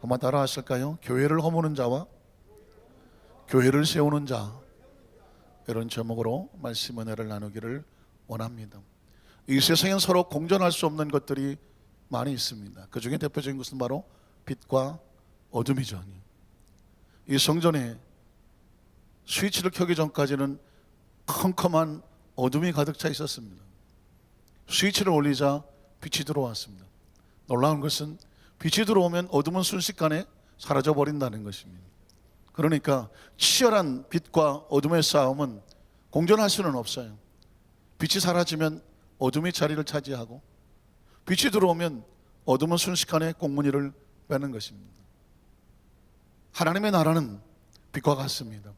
한번 따라 하실까요? 교회를 허무는 자와 교회를 세우는 자, 이런 제목으로 말씀 은혜를 나누기를 원합니다. 이 세상엔 서로 공존할 수 없는 것들이 많이 있습니다. 그 중에 대표적인 것은 바로 빛과 어둠이죠. 이 성전에 스위치를 켜기 전까지는 컴컴한 어둠이 가득 차 있었습니다. 스위치를 올리자 빛이 들어왔습니다. 놀라운 것은 빛이 들어오면 어둠은 순식간에 사라져 버린다는 것입니다. 그러니까 치열한 빛과 어둠의 싸움은 공존할 수는 없어요. 빛이 사라지면 어둠이 자리를 차지하고, 빛이 들어오면 어둠은 순식간에 꽁무니를 빼는 것입니다. 하나님의 나라는 빛과 같습니다.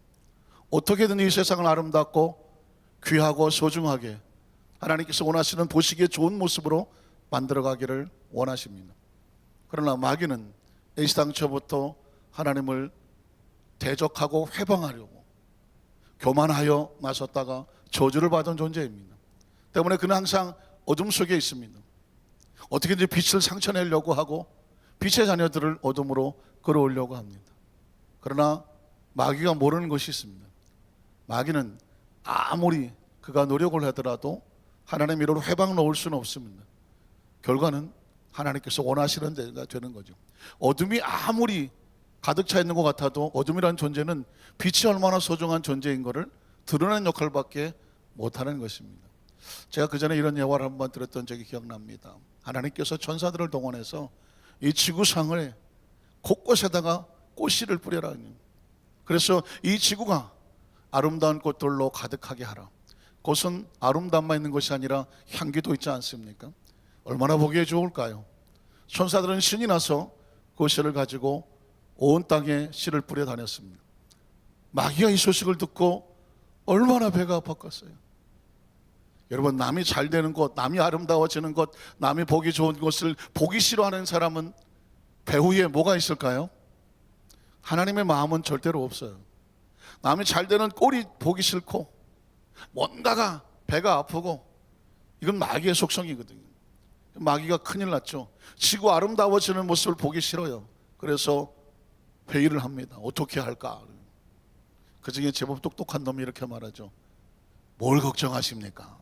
어떻게든 이 세상을 아름답고 귀하고 소중하게 하나님께서 원하시는 보시기에 좋은 모습으로 만들어가기를 원하십니다. 그러나 마귀는 애시당초부터 하나님을 대적하고 회방하려고 교만하여 나섰다가 저주를 받은 존재입니다. 때문에 그는 항상 어둠 속에 있습니다. 어떻게든지 빛을 상처내려고 하고 빛의 자녀들을 어둠으로 끌어오려고 합니다. 그러나 마귀가 모르는 것이 있습니다. 마귀는 아무리 그가 노력을 하더라도 하나님 이름으로 회방 놓을 수는 없습니다. 결과는 하나님께서 원하시는 데가 되는 거죠. 어둠이 아무리 가득 차 있는 것 같아도 어둠이라는 존재는 빛이 얼마나 소중한 존재인 것을 드러내는 역할밖에 못하는 것입니다. 제가 그 전에 이런 예화를 한번 들었던 적이 기억납니다. 하나님께서 천사들을 동원해서 이 지구상을 곳곳에다가 꽃씨를 뿌려라. 그래서 이 지구가 아름다운 꽃들로 가득하게 하라. 꽃은 아름다움만 있는 것이 아니라 향기도 있지 않습니까? 얼마나 보기에 좋을까요? 천사들은 신이 나서 그 씨를 가지고 온 땅에 씨를 뿌려 다녔습니다. 마귀가 이 소식을 듣고 얼마나 배가 아팠겠어요. 여러분, 남이 잘 되는 것, 남이 아름다워지는 것, 남이 보기 좋은 것을 보기 싫어하는 사람은 배후에 뭐가 있을까요? 하나님의 마음은 절대로 없어요. 남이 잘 되는 꼴이 보기 싫고 뭔가가 배가 아프고, 이건 마귀의 속성이거든요. 마귀가 큰일 났죠. 지구 아름다워지는 모습을 보기 싫어요. 그래서 회의를 합니다. 어떻게 할까? 그 중에 제법 똑똑한 놈이 이렇게 말하죠. 뭘 걱정하십니까?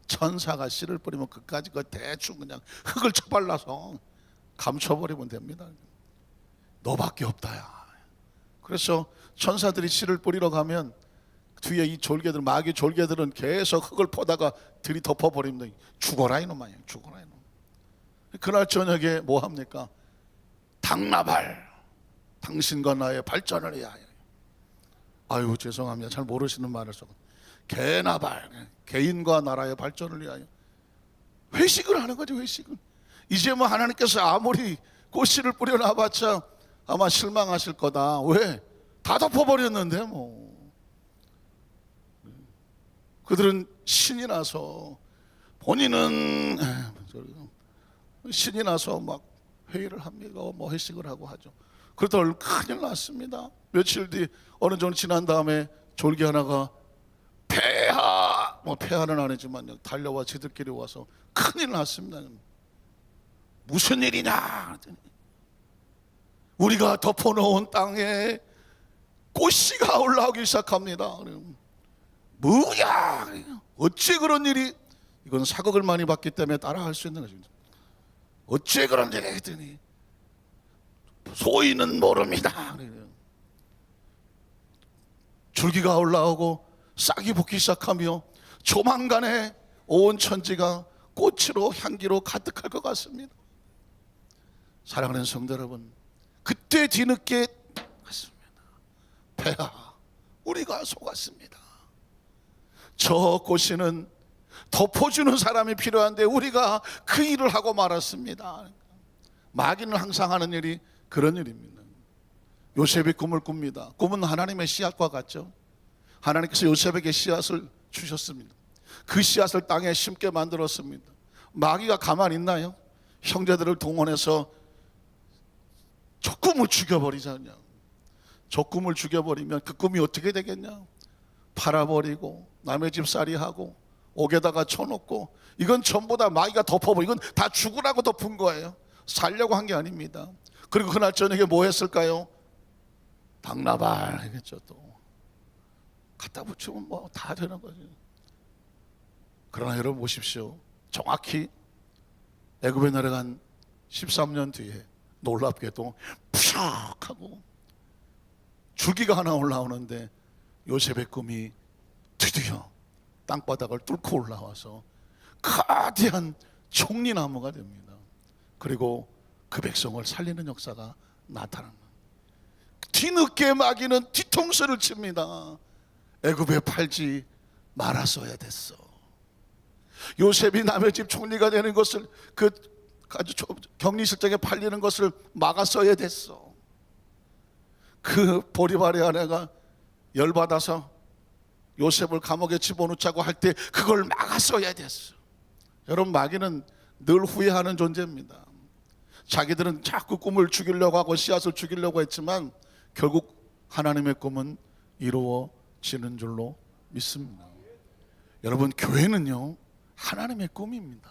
천사가 씨를 뿌리면 그까지 그 대충 그냥 흙을 쳐발라서 감춰버리면 됩니다. 너밖에 없다야. 그래서 천사들이 씨를 뿌리러 가면 뒤에 이 졸개들, 마귀 졸개들은 계속 흙을 퍼다가 들이덮어버립니다. 죽어라 이놈아, 죽어라 이놈. 그날 저녁에 뭐 합니까? 당나발, 당신과 나의 발전을 위하여. 아유, 죄송합니다. 잘 모르시는 말을 써. 개나발, 개인과 나라의 발전을 위하여 회식을 하는 거죠. 회식을. 이제 뭐 하나님께서 아무리 꽃씨를 뿌려놔봤자 아마 실망하실 거다. 왜? 다 덮어버렸는데 뭐. 그들은 신이 나서 본인은 신이 나서 막 회의를 합니다. 뭐 회식을 하고 하죠. 그러다 큰일 났습니다. 며칠 뒤 어느 정도 지난 다음에 졸개 하나가 폐하, 뭐 폐하는 아니지만 달려와 지들끼리 와서 큰일 났습니다. 무슨 일이냐? 우리가 덮어놓은 땅에 꽃씨가 올라오기 시작합니다. 뭐야? 어찌 그런 일이? 이건 사극을 많이 봤기 때문에 따라할 수 있는 것입니다. 어찌 그런 일이 했더니 소인은 모릅니다. 줄기가 올라오고 싹이 붙기 시작하며 조만간에 온 천지가 꽃으로 향기로 가득할 것 같습니다. 사랑하는 성도 여러분, 그때 뒤늦게 갔습니다. 폐하, 우리가 속았습니다. 저 꽃씨는 덮어주는 사람이 필요한데 우리가 그 일을 하고 말았습니다. 마귀는 항상 하는 일이 그런 일입니다. 요셉이 꿈을 꿉니다. 꿈은 하나님의 씨앗과 같죠. 하나님께서 요셉에게 씨앗을 주셨습니다. 그 씨앗을 땅에 심게 만들었습니다. 마귀가 가만히 있나요? 형제들을 동원해서 저 꿈을 죽여버리자냐. 저 꿈을 죽여버리면 그 꿈이 어떻게 되겠냐. 팔아버리고 남의 집 쌀이하고 옥에다가 쳐놓고, 이건 전부 다 마귀가 덮어버리고, 이건 다 죽으라고 덮은 거예요. 살려고 한 게 아닙니다. 그리고 그날 저녁에 뭐 했을까요? 당나발 하겠죠. 또 갖다 붙이면 뭐 다 되는 거죠. 그러나 여러분 보십시오. 정확히 애굽에 내려간 13년 뒤에 놀랍게도 푸샥 하고 줄기가 하나 올라오는데 요셉의 꿈이 드디어 땅바닥을 뚫고 올라와서 거대한 총리나무가 됩니다. 그리고 그 백성을 살리는 역사가 나타납니다. 뒤늦게 마귀는 뒤통수를 칩니다. 애굽에 팔지 말았어야 됐어. 요셉이 남의 집 총리가 되는 것을, 그 아주 격리실장에 팔리는 것을 막았어야 됐어. 그 보리발의 아내가 열받아서 요셉을 감옥에 집어넣자고 할 때 그걸 막았어야 됐어. 여러분, 마귀는 늘 후회하는 존재입니다. 자기들은 자꾸 꿈을 죽이려고 하고 씨앗을 죽이려고 했지만 결국 하나님의 꿈은 이루어지는 줄로 믿습니다. 여러분, 교회는요 하나님의 꿈입니다.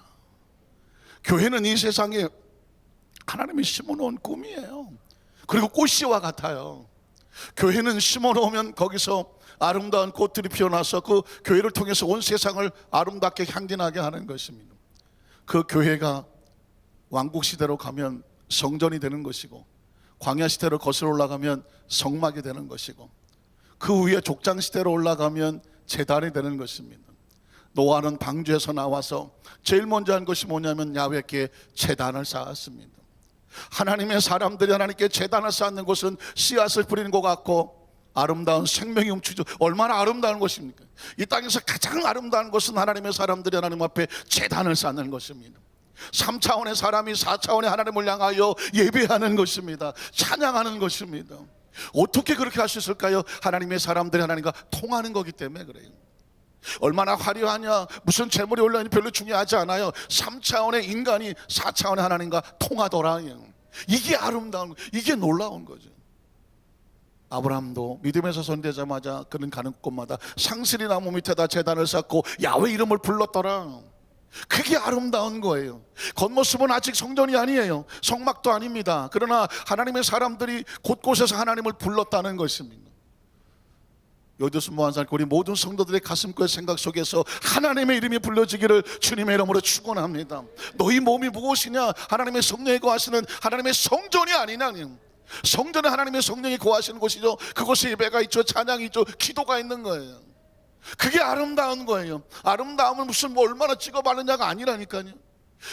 교회는 이 세상에 하나님이 심어놓은 꿈이에요. 그리고 꽃씨와 같아요. 교회는 심어놓으면 거기서 아름다운 꽃들이 피어나서 그 교회를 통해서 온 세상을 아름답게 향기나게 하는 것입니다. 그 교회가 왕국시대로 가면 성전이 되는 것이고, 광야시대로 거슬러 올라가면 성막이 되는 것이고, 그 위에 족장시대로 올라가면 제단이 되는 것입니다. 노아는 방주에서 나와서 제일 먼저 한 것이 뭐냐면 야훼께 제단을 쌓았습니다. 하나님의 사람들이 하나님께 제단을 쌓는 곳은 씨앗을 뿌리는 것 같고 아름다운 생명이 움츠죠. 얼마나 아름다운 것입니까? 이 땅에서 가장 아름다운 것은 하나님의 사람들이 하나님 앞에 제단을 쌓는 것입니다. 3차원의 사람이 4차원의 하나님을 향하여 예배하는 것입니다. 찬양하는 것입니다. 어떻게 그렇게 할 수 있을까요? 하나님의 사람들이 하나님과 통하는 거기 때문에 그래요. 얼마나 화려하냐, 무슨 재물이 올라오니 별로 중요하지 않아요. 3차원의 인간이 4차원의 하나님과 통하더라. 이게 아름다운, 이게 놀라운 거죠. 아브라함도 믿음에서 손대자마자 그는 가는 곳마다 상스리 나무 밑에다 제단을 쌓고 야훼 이름을 불렀더라. 그게 아름다운 거예요. 겉모습은 아직 성전이 아니에요. 성막도 아닙니다. 그러나 하나님의 사람들이 곳곳에서 하나님을 불렀다는 것입니다. 여기서 무한산 우리 모든 성도들의 가슴과 생각 속에서 하나님의 이름이 불려지기를 주님의 이름으로 축원합니다. 너희 몸이 무엇이냐? 하나님의 성령이 거하시는 하나님의 성전이 아니냐. 성전은 하나님의 성령이 거하시는 곳이죠. 그곳에 예배가 있죠, 찬양이 있죠, 기도가 있는 거예요. 그게 아름다운 거예요. 아름다움은 무슨 뭐 얼마나 찍어바르냐가 아니라니까요.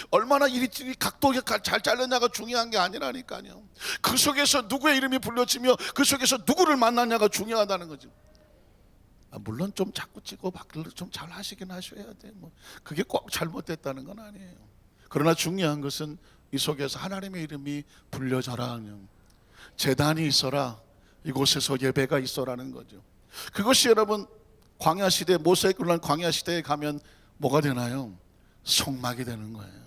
얼마나 이 각도가 잘 잘렸냐가 중요한 게 아니라니까요. 그 속에서 누구의 이름이 불려지며 그 속에서 누구를 만났냐가 중요하다는 거죠. 물론 좀 자꾸 찍어 받기를 좀 잘 하시긴 하셔야 돼. 뭐 그게 꼭 잘못됐다는 건 아니에요. 그러나 중요한 것은 이 속에서 하나님의 이름이 불려져라. 제단이 있어라. 이곳에서 예배가 있어라는 거죠. 그것이 여러분 광야 시대, 모세의 굴난 광야 시대에 가면 뭐가 되나요? 성막이 되는 거예요.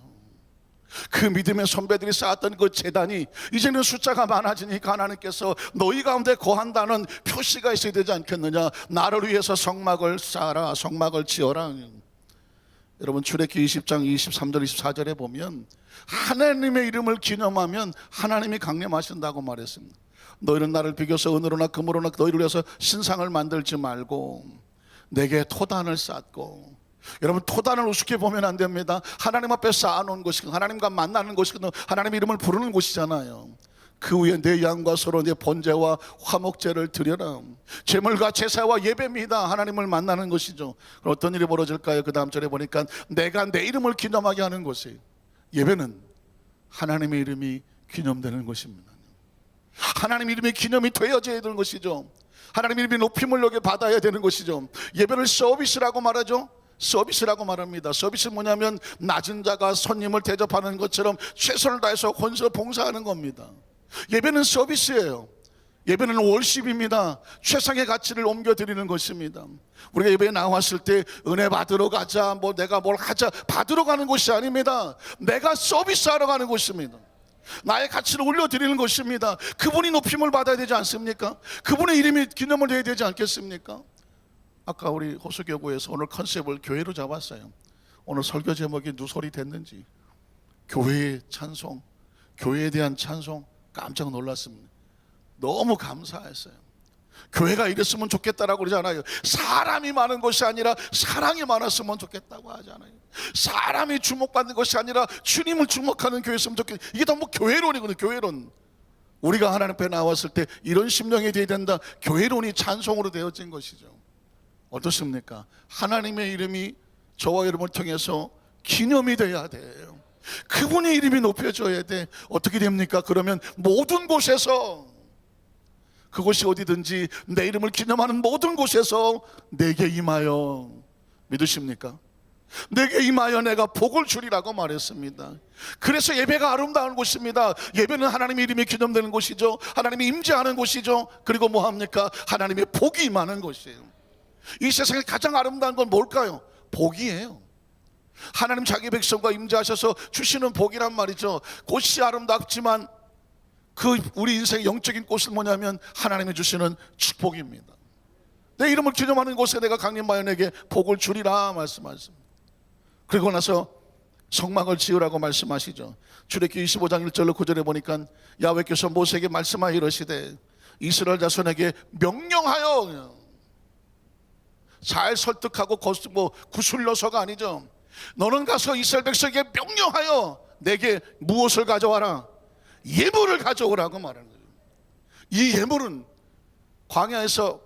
그 믿음의 선배들이 쌓았던 그 제단이 이제는 숫자가 많아지니까 하나님께서 너희 가운데 거한다는 표시가 있어야 되지 않겠느냐. 나를 위해서 성막을 쌓아라, 성막을 지어라. 여러분 출애굽기 20장 23절 24절에 보면 하나님의 이름을 기념하면 하나님이 강림하신다고 말했습니다. 너희는 나를 비교해서 은으로나 금으로나 너희를 위해서 신상을 만들지 말고 내게 토단을 쌓고. 여러분 토단을 우습게 보면 안 됩니다. 하나님 앞에 쌓아놓은 곳이고 하나님과 만나는 곳이고 하나님의 이름을 부르는 곳이잖아요. 그 위에 내 양과 서로 내 번제와 화목제를 드려라. 제물과 제사와 예배입니다. 하나님을 만나는 것이죠. 그럼 어떤 일이 벌어질까요? 그 다음 절에 보니까 내가 내 이름을 기념하게 하는 곳이에요. 예배는 하나님의 이름이 기념되는 것입니다. 하나님 이름이 기념이 되어져야 되는 것이죠. 하나님 이름이 높임을 여기 받아야 되는 것이죠. 예배를 서비스라고 말하죠. 서비스라고 말합니다. 서비스는 뭐냐면 낮은 자가 손님을 대접하는 것처럼 최선을 다해서 혼서 봉사하는 겁니다. 예배는 서비스예요. 예배는 월십입니다. 최상의 가치를 옮겨드리는 것입니다. 우리가 예배에 나왔을 때 은혜 받으러 가자, 뭐 내가 뭘 하자 받으러 가는 것이 아닙니다. 내가 서비스하러 가는 곳입니다. 나의 가치를 올려드리는 것입니다. 그분이 높임을 받아야 되지 않습니까? 그분의 이름이 기념을 해야 되지 않겠습니까? 아까 우리 호수교구에서 오늘 컨셉을 교회로 잡았어요. 오늘 설교 제목이 누설이 됐는지 교회의 찬송, 교회에 대한 찬송 깜짝 놀랐습니다. 너무 감사했어요. 교회가 이랬으면 좋겠다라고 그러잖아요. 사람이 많은 것이 아니라 사랑이 많았으면 좋겠다고 하잖아요. 사람이 주목받는 것이 아니라 주님을 주목하는 교회였으면 좋겠다. 이게 다 뭐 교회론이거든요. 교회론. 우리가 하나님 앞에 나왔을 때 이런 심령이 되어야 된다. 교회론이 찬송으로 되어진 것이죠. 어떻습니까? 하나님의 이름이 저와 여러분을 통해서 기념이 돼야 돼요. 그분의 이름이 높여져야 돼. 어떻게 됩니까? 그러면 모든 곳에서, 그곳이 어디든지 내 이름을 기념하는 모든 곳에서 내게 임하여, 믿으십니까? 내게 임하여 내가 복을 주리라고 말했습니다. 그래서 예배가 아름다운 곳입니다. 예배는 하나님의 이름이 기념되는 곳이죠. 하나님이 임재하는 곳이죠. 그리고 뭐합니까? 하나님의 복이 임하는 곳이에요. 이 세상에 가장 아름다운 건 뭘까요? 복이에요. 하나님 자기 백성과 임재하셔서 주시는 복이란 말이죠. 꽃이 아름답지만 그 우리 인생의 영적인 꽃은 뭐냐면 하나님이 주시는 축복입니다. 내 이름을 기념하는 곳에 내가 강림하여 내게 복을 주리라 말씀하십니다. 그리고 나서 성막을 지으라고 말씀하시죠. 출애굽기 25장 1절로 9절에 보니까 야훼께서 모세에게 말씀하여 이르시되 이스라엘 자손에게 명령하여, 잘 설득하고 뭐 구슬려서가 아니죠. 너는 가서 이스라엘 백성에게 명령하여 내게 무엇을 가져와라? 예물을 가져오라고 말하는 거예요. 이 예물은 광야에서,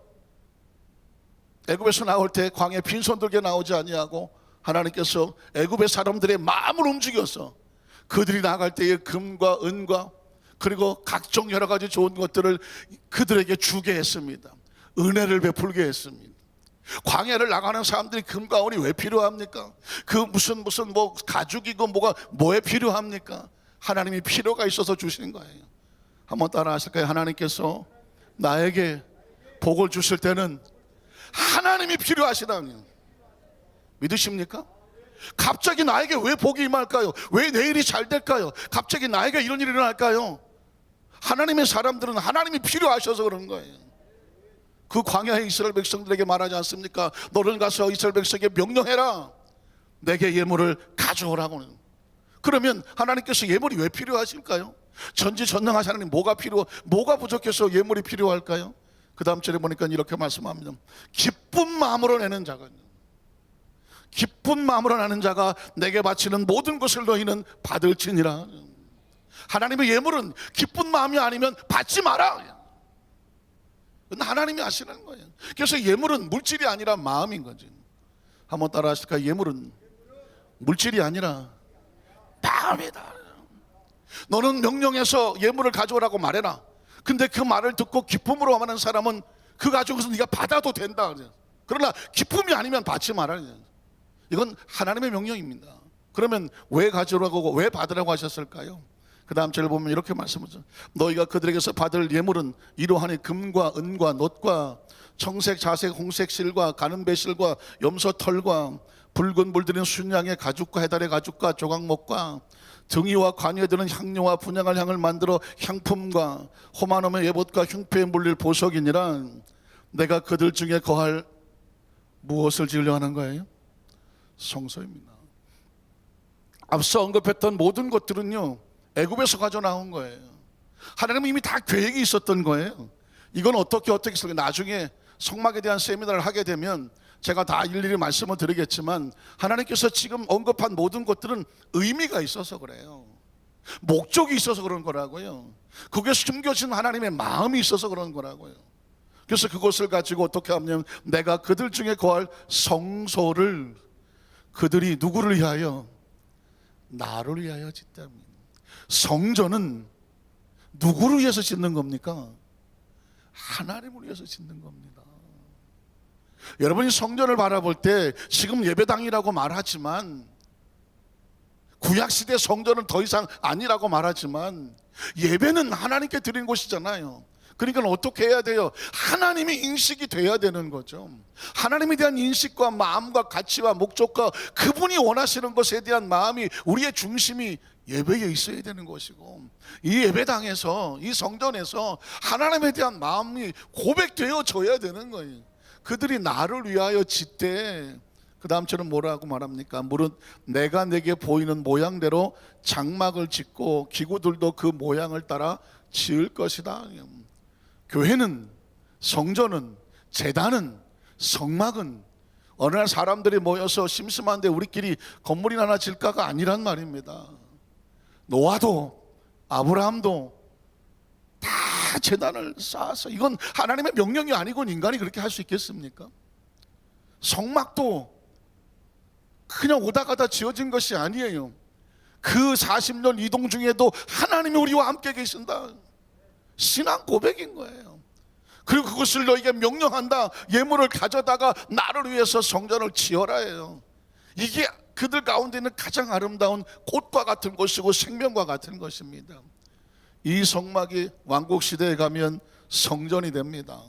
애굽에서 나올 때 광야에 빈손 들게 나오지 아니하고 하나님께서 애굽의 사람들의 마음을 움직여서 그들이 나갈 때에 금과 은과 그리고 각종 여러 가지 좋은 것들을 그들에게 주게 했습니다. 은혜를 베풀게 했습니다. 광야를 나가는 사람들이 금과 은이 왜 필요합니까? 그 무슨 뭐 가죽이고 뭐에 필요합니까? 하나님이 필요가 있어서 주신 거예요. 한번 따라 하실까요? 하나님께서 나에게 복을 주실 때는 하나님이 필요하시다니, 믿으십니까? 갑자기 나에게 왜 복이 임할까요? 왜 내 일이 잘 될까요? 갑자기 나에게 이런 일이 일어날까요? 하나님의 사람들은 하나님이 필요하셔서 그런 거예요. 그 광야의 이스라엘 백성들에게 말하지 않습니까? 너는 가서 이스라엘 백성에게 명령해라. 내게 예물을 가져오라고는. 그러면 하나님께서 예물이 왜 필요하실까요? 전지전능하신 하나님 뭐가 부족해서 예물이 필요할까요? 그 다음 절에 보니까 이렇게 말씀합니다. 기쁜 마음으로 내는 자가, 기쁜 마음으로 나는 자가 내게 바치는 모든 것을 너희는 받을지니라. 하나님의 예물은 기쁜 마음이 아니면 받지 마라. 하나님이 하시는 거예요. 그래서 예물은 물질이 아니라 마음인 거지. 한번 따라 하실까요? 예물은 물질이 아니라 마음이다. 너는 명령해서 예물을 가져오라고 말해라. 근데 그 말을 듣고 기쁨으로 하는 사람은 그 가지고서 네가 받아도 된다. 그러나 기쁨이 아니면 받지 말아야 돼. 이건 하나님의 명령입니다. 그러면 왜 가져오라고, 왜 받으라고 하셨을까요? 그 다음 절을 보면 이렇게 말씀하죠. 너희가 그들에게서 받을 예물은 이러하니 금과 은과 놋과 청색, 자색, 홍색 실과 가는 배실과 염소 털과 붉은 물들인 순양의 가죽과 해달의 가죽과 조각목과 등이와 관여에 드는 향료와 분향할 향을 만들어 향품과 호마노의 예봇과 흉패에 물릴 보석이니라. 내가 그들 중에 거할 무엇을 지으려 하는 거예요? 성소입니다. 앞서 언급했던 모든 것들은요, 애굽에서 가져 나온 거예요. 하나님은 이미 다 계획이 있었던 거예요. 이건 어떻게 했을까? 나중에 성막에 대한 세미나를 하게 되면 제가 다 일일이 말씀을 드리겠지만, 하나님께서 지금 언급한 모든 것들은 의미가 있어서 그래요. 목적이 있어서 그런 거라고요. 그게 숨겨진 하나님의 마음이 있어서 그런 거라고요. 그래서 그것을 가지고 어떻게 하면 내가 그들 중에 거할 성소를, 그들이 누구를 위하여? 나를 위하여 짓답니다. 성전은 누구를 위해서 짓는 겁니까? 하나님을 위해서 짓는 겁니다. 여러분이 성전을 바라볼 때 지금 예배당이라고 말하지만, 구약시대 성전은 더 이상 아니라고 말하지만, 예배는 하나님께 드린 곳이잖아요. 그러니까 어떻게 해야 돼요? 하나님이 인식이 돼야 되는 거죠. 하나님에 대한 인식과 마음과 가치와 목적과 그분이 원하시는 것에 대한 마음이, 우리의 중심이 예배에 있어야 되는 것이고, 이 예배당에서, 이 성전에서 하나님에 대한 마음이 고백되어져야 되는 거예요. 그들이 나를 위하여 짓되, 그 다음 절은 뭐라고 말합니까? 무릇 내가 내게 보이는 모양대로 장막을 짓고 기구들도 그 모양을 따라 지을 것이다. 교회는, 성전은, 제단은, 성막은 어느 날 사람들이 모여서 심심한데 우리끼리 건물이나 하나 질까가 아니란 말입니다. 노아도 아브라함도 다 제단을 쌓아서, 이건 하나님의 명령이 아니고 인간이 그렇게 할 수 있겠습니까? 성막도 그냥 오다 가다 지어진 것이 아니에요. 그 40년 이동 중에도 하나님이 우리와 함께 계신다, 신앙 고백인 거예요. 그리고 그것을 너에게 명령한다, 예물을 가져다가 나를 위해서 성전을 지어라 해요. 이게 그들 가운데 있는 가장 아름다운 꽃과 같은 것이고 생명과 같은 것입니다. 이 성막이 왕국시대에 가면 성전이 됩니다.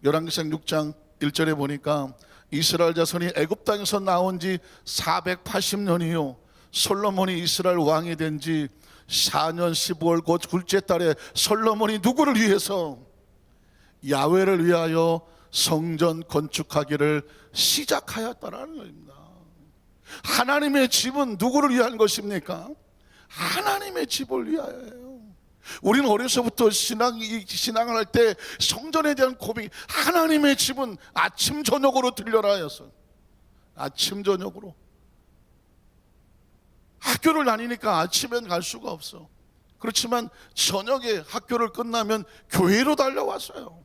열왕기상 6장 1절에 보니까 이스라엘 자손이 애굽 땅에서 나온 지 480년이요 솔로몬이 이스라엘 왕이 된 지 4년 15월 곧 둘째 달에 솔로몬이 누구를 위해서? 야훼를 위하여 성전 건축하기를 시작하였다라는 겁니다. 하나님의 집은 누구를 위한 것입니까? 하나님의 집을 위하여요. 우리는 어려서부터 신앙을 할 때 성전에 대한 고백이, 하나님의 집은 아침 저녁으로 들려라 해서, 아침 저녁으로. 학교를 다니니까 아침엔 갈 수가 없어. 그렇지만 저녁에 학교를 끝나면 교회로 달려왔어요.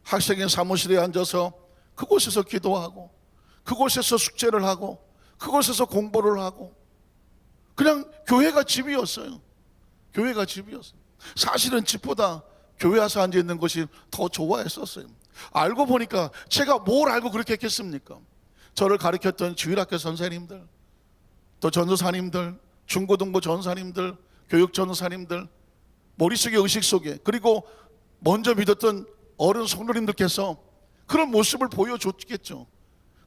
학생의 사무실에 앉아서 그곳에서 기도하고, 그곳에서 숙제를 하고, 그곳에서 공부를 하고, 그냥 교회가 집이었어요. 교회가 집이었어요. 사실은 집보다 교회 와서 앉아 있는 것이 더 좋아했었어요. 알고 보니까 제가 뭘 알고 그렇게 했겠습니까? 저를 가르쳤던 주일학교 선생님들, 또 전도사님들, 중고등부 전사님들, 교육 전사님들, 머릿속에 의식 속에, 그리고 먼저 믿었던 어른 성도님들께서 그런 모습을 보여줬겠죠.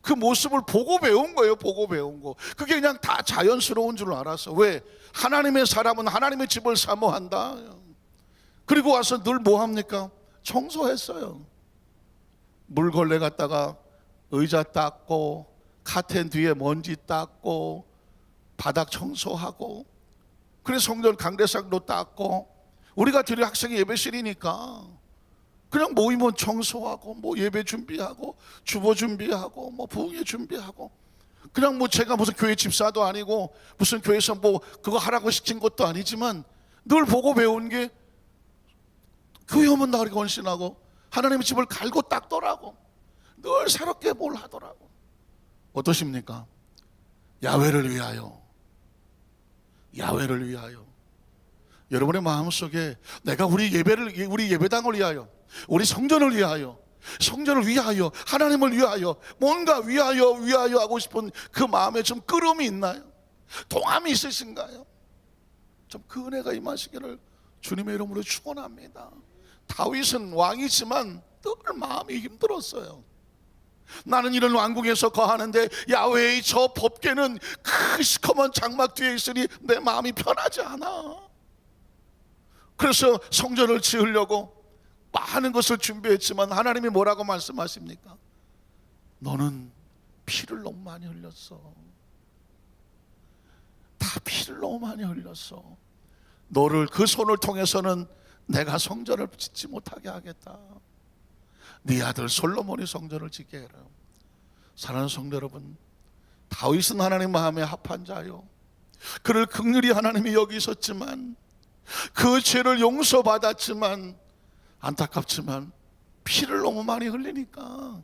그 모습을 보고 배운 거예요. 보고 배운 거. 그게 그냥 다 자연스러운 줄 알았어. 왜? 하나님의 사람은 하나님의 집을 사모한다. 그리고 와서 늘 뭐 합니까? 청소했어요. 물걸레 갖다가 의자 닦고, 카텐 뒤에 먼지 닦고, 바닥 청소하고, 그래서 성전 강대상도 닦고, 우리가 드릴 학생의 예배실이니까 그냥 모이면 청소하고, 뭐 예배 준비하고, 주보 준비하고, 뭐 부흥회 준비하고, 그냥 뭐 제가 무슨 교회 집사도 아니고 무슨 교회에서 뭐 그거 하라고 시킨 것도 아니지만 늘 보고 배운 게, 교회 오면 나를 건신하고 하나님의 집을 갈고 닦더라고. 늘 새롭게 뭘 하더라고. 어떠십니까? 야훼를 위하여, 야훼를 위하여. 여러분의 마음속에 내가 우리 예배당을 위하여, 우리 성전을 위하여, 성전을 위하여, 하나님을 위하여, 뭔가 위하여 하고 싶은 그 마음에 좀 끓음이 있나요? 동함이 있으신가요? 좀 그 은혜가 임하시기를 주님의 이름으로 축원합니다. 다윗은 왕이지만 늘 마음이 힘들었어요. 나는 이런 왕궁에서 거하는데 야훼의 저 법궤는 그 시커먼 장막 뒤에 있으니 내 마음이 편하지 않아. 그래서 성전을 지으려고 많은 것을 준비했지만 하나님이 뭐라고 말씀하십니까? 너는 피를 너무 많이 흘렸어. 다 피를 너무 많이 흘렸어. 너를, 그 손을 통해서는 내가 성전을 짓지 못하게 하겠다. 네 아들 솔로몬이 성전을 짓게 해라. 사랑하는 성도 여러분, 다윗은 하나님 마음에 합한 자요, 그를 긍휼히 하나님이 여기셨지만, 그 죄를 용서받았지만 안타깝지만 피를 너무 많이 흘리니까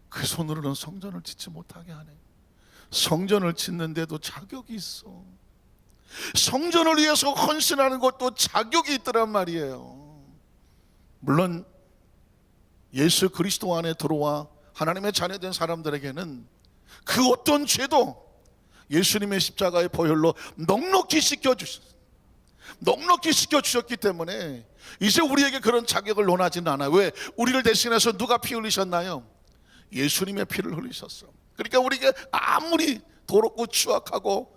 그 손으로는 성전을 짓지 못하게 하네. 성전을 짓는데도 자격이 있어. 성전을 위해서 헌신하는 것도 자격이 있더란 말이에요. 물론 예수 그리스도 안에 들어와 하나님의 자녀된 사람들에게는 그 어떤 죄도 예수님의 십자가의 보혈로 넉넉히 씻겨주셨기 때문에 이제 우리에게 그런 자격을 논하지는 않아요. 왜? 우리를 대신해서 누가 피 흘리셨나요? 예수님의 피를 흘리셨어. 그러니까 우리가 아무리 더럽고 추악하고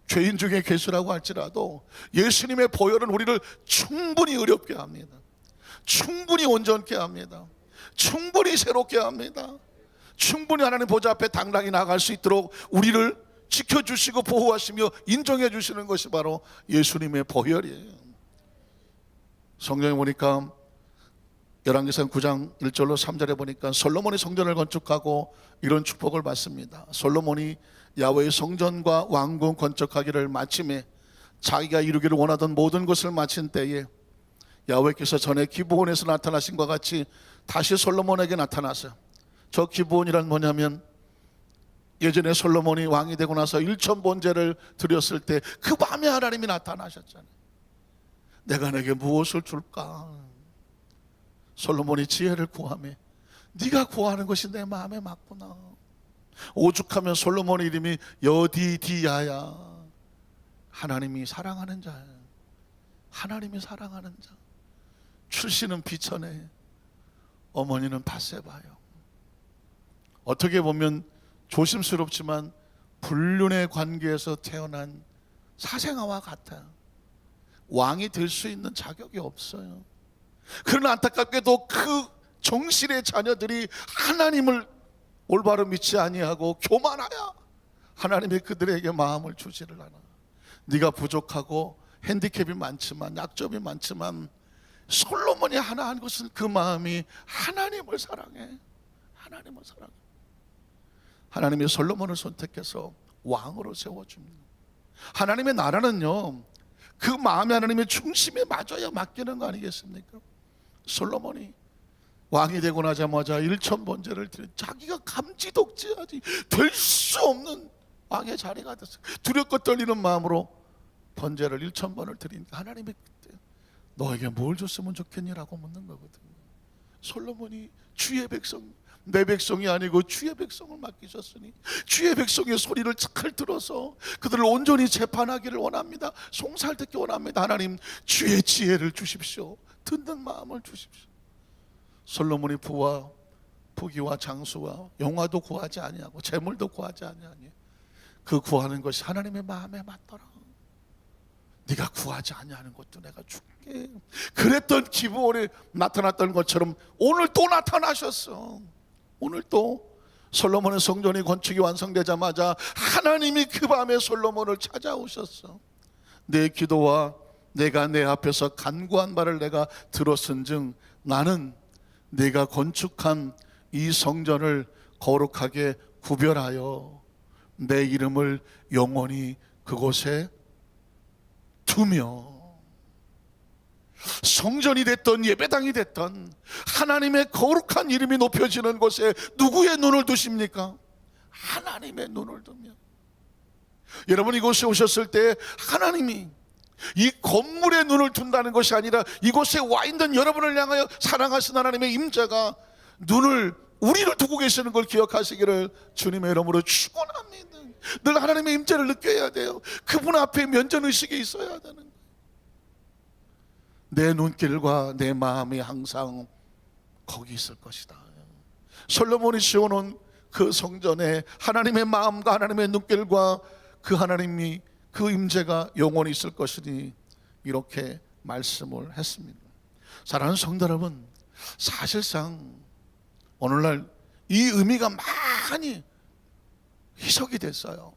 죄인 중에 괴수라고 할지라도 예수님의 보혈은 우리를 충분히 의롭게 합니다. 충분히 온전케 합니다. 충분히 새롭게 합니다. 충분히 하나님 보좌 앞에 당당히 나갈 수 있도록 우리를 지켜주시고 보호하시며 인정해 주시는 것이 바로 예수님의 보혈이에요. 성경에 보니까 열왕기상 9장 1절로 3절에 보니까 솔로몬이 성전을 건축하고 이런 축복을 받습니다. 솔로몬이 야훼의 성전과 왕궁 건축하기를 마침에 자기가 이루기를 원하던 모든 것을 마친 때에 야훼께서 전에 기브온에서 나타나신 것 같이 다시 솔로몬에게 나타나서, 저 기브온이란 뭐냐면 예전에 솔로몬이 왕이 되고 나서 일천번제를 드렸을 때 그 밤에 하나님이 나타나셨잖아요. 내가 내게 무엇을 줄까? 솔로몬이 지혜를 구하며 네가 구하는 것이 내 마음에 맞구나. 오죽하면 솔로몬의 이름이 여디디야야. 하나님이 사랑하는 자예요. 하나님이 사랑하는 자. 출신은 비천에, 어머니는 밧세바요. 어떻게 보면 조심스럽지만 불륜의 관계에서 태어난 사생아와 같아요. 왕이 될 수 있는 자격이 없어요. 그러나 안타깝게도 그 정실의 자녀들이 하나님을 올바로 믿지 아니하고 교만하여 하나님이 그들에게 마음을 주지를 않아. 네가 부족하고 핸디캡이 많지만, 약점이 많지만, 솔로몬이 하나 한 것은 그 마음이 하나님을 사랑해. 하나님을 사랑해. 하나님이 솔로몬을 선택해서 왕으로 세워줍니다. 하나님의 나라는요, 그 마음이 하나님의 중심에 맞아야 맡기는 거 아니겠습니까? 솔로몬이 왕이 되고 나자마자 일천번제를 드린, 자기가 감지독지하지 될 수 없는 왕의 자리가 됐어요. 두렵고 떨리는 마음으로 번제를 1000번을 드리니까 하나님이 그때 너에게 뭘 줬으면 좋겠니라고 묻는 거거든요. 솔로몬이 주의 백성, 내 백성이 아니고 주의 백성을 맡기셨으니 주의 백성의 소리를 잘 들어서 그들을 온전히 재판하기를 원합니다. 송사를 듣기 원합니다. 하나님, 주의 지혜를 주십시오. 듣는 마음을 주십시오. 솔로몬이 부와 부귀와 장수와 영화도 구하지 아니하고 재물도 구하지 아니하니 그 구하는 것이 하나님의 마음에 맞더라. 네가 구하지 아니하는 것도 내가 줄게. 그랬던 기브온에 나타났던 것처럼 오늘 또 나타나셨어. 오늘 또 솔로몬의 성전이 건축이 완성되자마자 하나님이 그 밤에 솔로몬을 찾아오셨어. 내 기도와 내가 내 앞에서 간구한 바를 내가 들었은즉 나는 내가 건축한 이 성전을 거룩하게 구별하여 내 이름을 영원히 그곳에 두며, 성전이 됐던 예배당이 됐던 하나님의 거룩한 이름이 높여지는 곳에 누구의 눈을 두십니까? 하나님의 눈을 두며. 여러분, 이곳에 오셨을 때 하나님이 이 건물에 눈을 둔다는 것이 아니라 이곳에 와 있는 여러분을 향하여 사랑하신 하나님의 임재가 우리를 두고 계시는 걸 기억하시기를 주님의 이름으로 축원합니다. 늘 하나님의 임재를 느껴야 돼요. 그분 앞에 면전의식이 있어야 되는 거예요. 내 눈길과 내 마음이 항상 거기 있을 것이다. 솔로몬이 지어놓은 그 성전에 하나님의 마음과 하나님의 눈길과 그 하나님이, 그 임재가 영원히 있을 것이니 이렇게 말씀을 했습니다. 사랑하는 성도 여러분, 사실상 오늘날 이 의미가 많이 희석이 됐어요.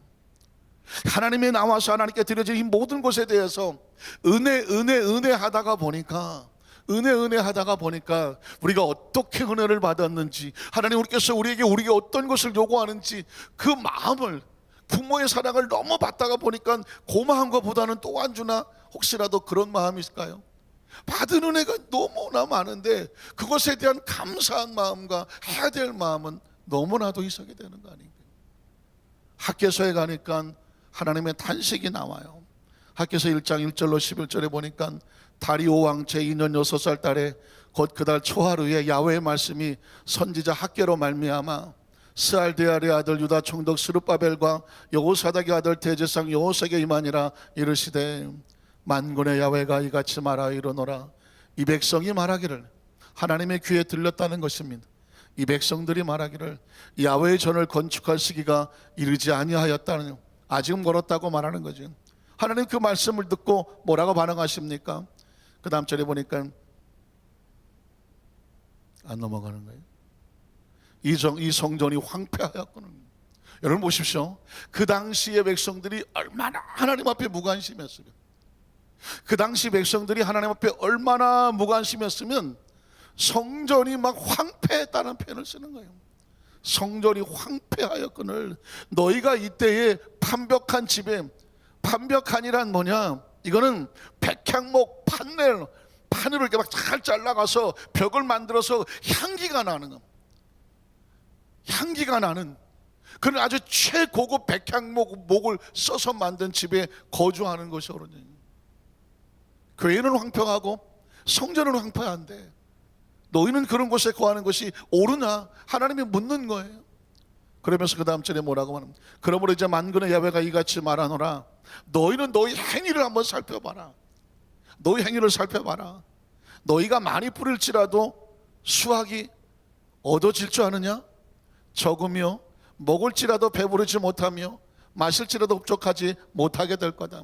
하나님이 나와서 하나님께 드려진 이 모든 것에 대해서 은혜 하다가 보니까 우리가 어떻게 은혜를 받았는지, 하나님 우리께서 우리에게 어떤 것을 요구하는지 그 마음을, 부모의 사랑을 너무 받다가 보니까 고마운 것보다는 또 안 주나 혹시라도 그런 마음이 있을까요? 받은 은혜가 너무나 많은데 그것에 대한 감사한 마음과 해야 될 마음은 너무나도 희석이 되는 거 아닌가요? 학개서에 가니까 하나님의 탄식이 나와요. 학개서 1장 1절로 11절에 보니까 다리오 왕 제2년 6살 달에 곧 그달 초하루에 야훼의 말씀이 선지자 학개로 말미암아 스알데알의 아들 유다 총독 스룹바벨과 여호사닥의 아들 대제상 여호색에 임하니라. 이르시되 만군의 야훼가 이같이 말하 이르노라. 이 백성이 말하기를, 하나님의 귀에 들렸다는 것입니다. 이 백성들이 말하기를 야훼의 전을 건축할 시기가 이르지 아니하였다는, 아직은 멀었다고 말하는 거죠. 하나님 그 말씀을 듣고 뭐라고 반응하십니까? 그 다음 절에 보니까 안 넘어가는 거예요. 이 성전이 황폐하였거든. 여러분 보십시오. 그 당시의 백성들이 얼마나 하나님 앞에 무관심했으면, 그 당시 백성들이 하나님 앞에 얼마나 무관심했으면 성전이 막 황폐했다는 표현을 쓰는 거예요. 성전이 황폐하였거늘 너희가 이때에 판벽한 집에, 판벽한이란 뭐냐, 이거는 백향목 판으로 이렇게 막 잘 잘라가서 벽을 만들어서 향기가 나는 거, 향기가 나는 그런 아주 최고급 백향목을 써서 만든 집에 거주하는 것이 어른이. 교회는 황폐하고 성전은 황폐한데 너희는 그런 곳에 거하는 것이 옳으냐? 하나님이 묻는 거예요. 그러면서 그 다음 절에 뭐라고 말합니까? 그러므로 이제 만군의 야훼가 이같이 말하노라. 너희는 너희 행위를 한번 살펴봐라. 너희 행위를 살펴봐라. 너희가 많이 뿌릴지라도 수확이 얻어질 줄 아느냐? 적으며 먹을지라도 배부르지 못하며 마실지라도 흡족하지 못하게 될 거다.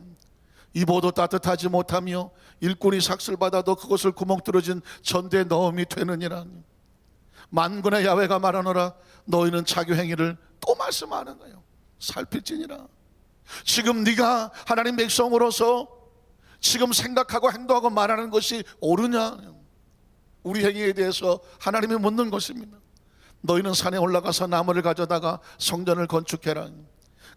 입어도 따뜻하지 못하며 일꾼이 삭슬 받아도 그것을 구멍 뚫어진 전대에 넣음이 되느니라. 만군의 야훼가 말하노라. 너희는 자기 행위를 또 말씀하는 거예요. 살필지니라. 지금 네가 하나님 백성으로서 지금 생각하고 행동하고 말하는 것이 옳으냐? 우리 행위에 대해서 하나님이 묻는 것입니다. 너희는 산에 올라가서 나무를 가져다가 성전을 건축해라.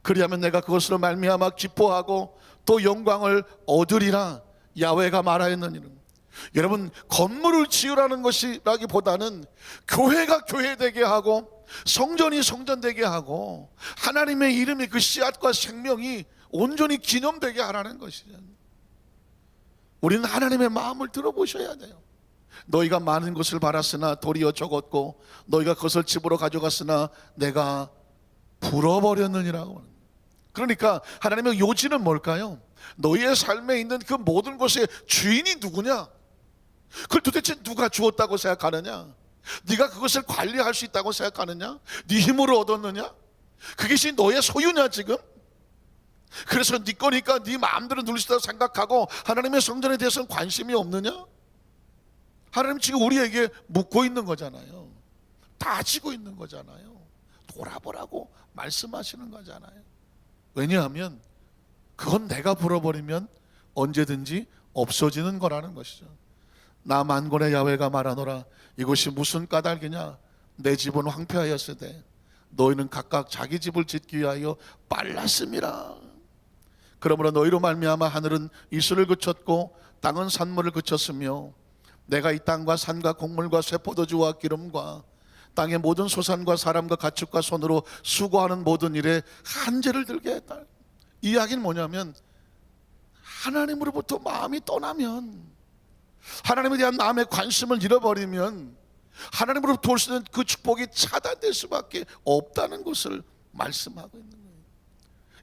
그리하면 내가 그것으로 말미암아 기뻐하고 또 영광을 얻으리라. 야훼가 말하였느니라. 여러분, 건물을 지으라는 것이라기보다는 교회가 교회되게 하고 성전이 성전되게 하고 하나님의 이름이, 그 씨앗과 생명이 온전히 기념되게 하라는 것이죠. 우리는 하나님의 마음을 들어보셔야 돼요. 너희가 많은 것을 바랐으나 도리어 적었고 너희가 그것을 집으로 가져갔으나 내가 불어버렸느니라고. 그러니까 하나님의 요지는 뭘까요? 너희의 삶에 있는 그 모든 것의 주인이 누구냐? 그걸 도대체 누가 주었다고 생각하느냐? 네가 그것을 관리할 수 있다고 생각하느냐? 네 힘으로 얻었느냐? 그것이 너의 소유냐 지금? 그래서 네 거니까 네 마음대로 누릴 수 있다고 생각하고 하나님의 성전에 대해서는 관심이 없느냐? 하나님 지금 우리에게 묻고 있는 거잖아요. 따지고 있는 거잖아요. 돌아보라고 말씀하시는 거잖아요. 왜냐하면 그건 내가 불어버리면 언제든지 없어지는 거라는 것이죠. 나 만군의 야훼가 말하노라. 이것이 무슨 까닭이냐? 내 집은 황폐하였으되 너희는 각각 자기 집을 짓기 위하여 빨랐음이라. 그러므로 너희로 말미암아 하늘은 이슬을 그쳤고 땅은 산물을 그쳤으며 내가 이 땅과 산과 곡물과 쇠포도주와 기름과 땅의 모든 소산과 사람과 가축과 손으로 수고하는 모든 일에 한제를 들게 했다. 이 이야기는 뭐냐면 하나님으로부터 마음이 떠나면, 하나님에 대한 마음의 관심을 잃어버리면 하나님으로부터 올 수 있는 그 축복이 차단될 수밖에 없다는 것을 말씀하고 있는 거예요.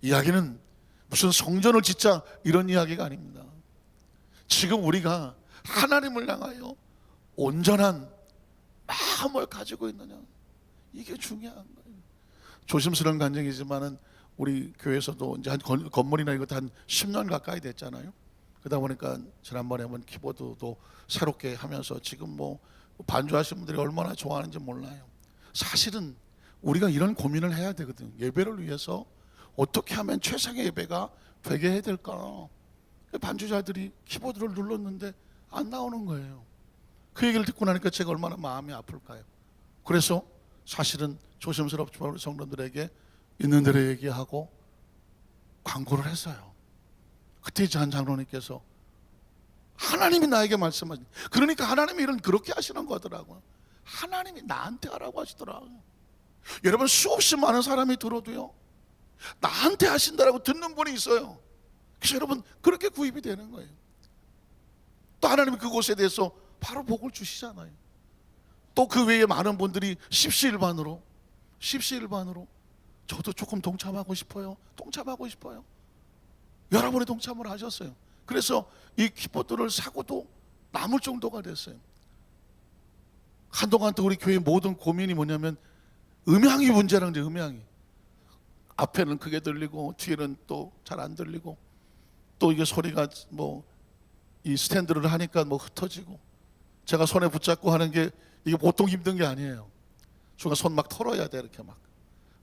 이야기는 무슨 성전을 짓자 이런 이야기가 아닙니다. 지금 우리가 하나님을 향하여 온전한 마음을 가지고 있느냐, 이게 중요한 거예요. 조심스러운 간증이지만은 우리 교회에서도 이제 한 건물이나 이것도 한 10년 가까이 됐잖아요. 그러다 보니까 지난번에 한번 키보드도 새롭게 하면서 지금 뭐 반주하시는 분들이 얼마나 좋아하는지 몰라요. 사실은 우리가 이런 고민을 해야 되거든요. 예배를 위해서 어떻게 하면 최상의 예배가 되게 해야 될까? 반주자들이 키보드를 눌렀는데 안 나오는 거예요. 그 얘기를 듣고 나니까 제가 얼마나 마음이 아플까요? 그래서 사실은 조심스럽지만 우리 성도들에게 있는 대로 얘기하고 광고를 했어요. 그때 이제 한 장로님께서 하나님이 나에게 말씀하신, 그러니까 하나님이 일은 그렇게 하시는 거더라고요. 하나님이 나한테 하라고 하시더라고요. 여러분, 수없이 많은 사람이 들어도요, 나한테 하신다라고 듣는 분이 있어요. 그래서 여러분, 그렇게 구입이 되는 거예요. 또 하나님이 그곳에 대해서 바로 복을 주시잖아요. 또 그 외에 많은 분들이 십시일반으로 저도 조금 동참하고 싶어요. 여러분이 동참을 하셨어요. 그래서 이 키보드를 사고도 남을 정도가 됐어요. 한동안 또 우리 교회 모든 고민이 뭐냐면 음향이 문제라는 거예요. 음향이 앞에는 크게 들리고 뒤에는 또 잘 안 들리고, 또 이게 소리가 뭐 이 스탠드를 하니까 뭐 흩어지고, 제가 손에 붙잡고 하는 게 이게 보통 힘든 게 아니에요. 순간 손 막 털어야 돼. 이렇게 막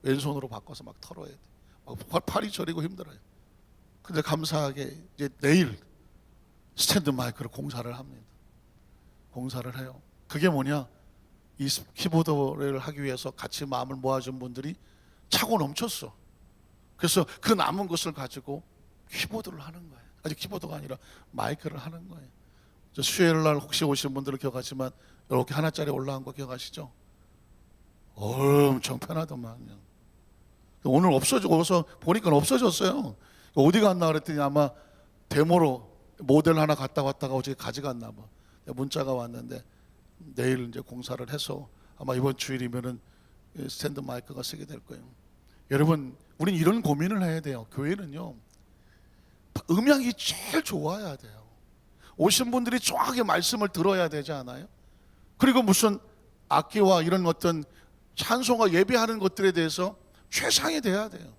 왼손으로 바꿔서 막 털어야 돼. 막 팔이 저리고 힘들어요. 근데 감사하게 이제 내일 스탠드 마이크로 공사를 합니다. 공사를 해요. 그게 뭐냐? 이 키보드를 하기 위해서 같이 마음을 모아준 분들이 차고 넘쳤어. 그래서 그 남은 것을 가지고 키보드를 하는 거예요. 아직 키보드가 아니라 마이크를 하는 거예요. 수요일 날 혹시 오신 분들은 기억하지만 이렇게 하나짜리 올라간 거 기억하시죠? 엄청 편하더만요. 오늘 없어져서 보니까 없어졌어요. 어디 갔나 그랬더니 아마 데모로 모델 하나 갔다 왔다가 어제 가져갔나 봐. 문자가 왔는데 내일 이제 공사를 해서 아마 이번 주일이면은 스탠드 마이크가 쓰게 될 거예요. 여러분, 우린 이런 고민을 해야 돼요. 교회는요, 음향이 제일 좋아야 돼요. 오신 분들이 정확하게 말씀을 들어야 되지 않아요? 그리고 무슨 악기와 이런 어떤 찬송과 예배하는 것들에 대해서 최상이 돼야 돼요.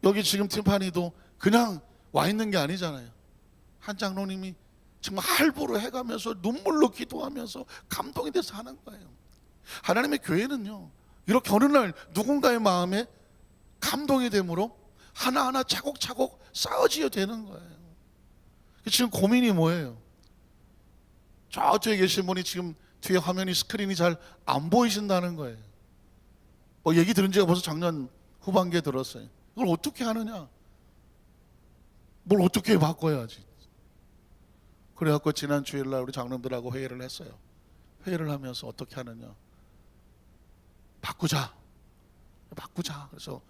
여기 지금 팀파니도 그냥 와 있는 게 아니잖아요. 한 장로님이 정말 할보로 해가면서 눈물로 기도하면서 감동이 돼서 하는 거예요. 하나님의 교회는요, 이렇게 어느 날 누군가의 마음에 감동이 되므로 하나하나 차곡차곡 쌓아지어야 되는 거예요. 지금 고민이 뭐예요? 저 뒤에 계신 분이 지금 뒤에 화면이 스크린이 잘 안 보이신다는 거예요. 얘기 들은 지가 벌써 작년 후반기에 들었어요. 이걸 어떻게 하느냐? 뭘 어떻게 바꿔야지? 그래갖고 지난 주일날 우리 장로들하고 회의를 했어요. 회의를 하면서 어떻게 하느냐? 바꾸자. 그래서